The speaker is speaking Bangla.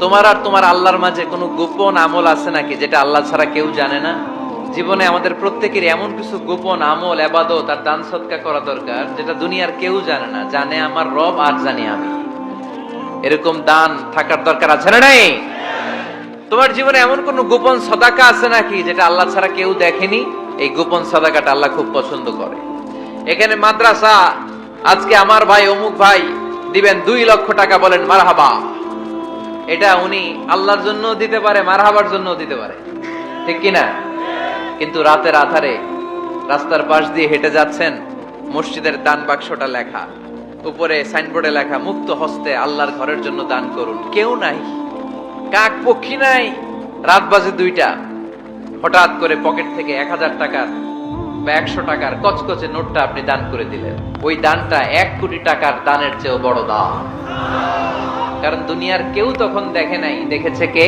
তোমার আর তোমার আল্লাহর মাঝে কোনো গোপন আমল আছে নাকি যেটা আল্লাহ ছাড়া কেউ জানে না? জীবনে আমাদের প্রত্যেকের এমন কিছু গোপন আমল, ইবাদত আর দান সদকা করা দরকার যেটা দুনিয়ার কেউ জানে না, জানে আমার রব আর জানি আমি। এরকম দান থাকার দরকার আছে না নাই? তোমার জীবনে এমন কোন গোপন সদাকা আছে নাকি যেটা আল্লাহ ছাড়া কেউ দেখেনি? এই গোপন সদাকাটা আল্লাহ খুব পছন্দ করে। এখানে মাদ্রাসা, আজকে আমার ভাই অমুক ভাই দিবেন 2 লক্ষ টাকা, বলেন মারহাবা। এটা উনি আল্লাহর জন্য দিতে পারে, মারহাবার জন্য দিতে পারে, ঠিক কিনা? কিন্তু রাতের আধারে রাস্তার পাশ দিয়ে হেঁটে যাচ্ছেন, মসজিদের দান বাক্সটা লেখা, উপরে সাইনবোর্ডে লেখা মুক্ত হস্তে আল্লাহর ঘরের জন্য দান করুন। কেউ নাই, কাক পক্ষী নাই, রাত বাজে 2টা, হঠাৎ করে পকেট থেকে 1000 টাকার বা 100 টাকার কচকচে নোটটা আপনি দান করে দিলেন। ওই দানটা 1 কোটি টাকার দানের চেয়েও বড় দান। কারণ দুনিয়ার কেউ তখন দেখে নাই, দেখেছে কে?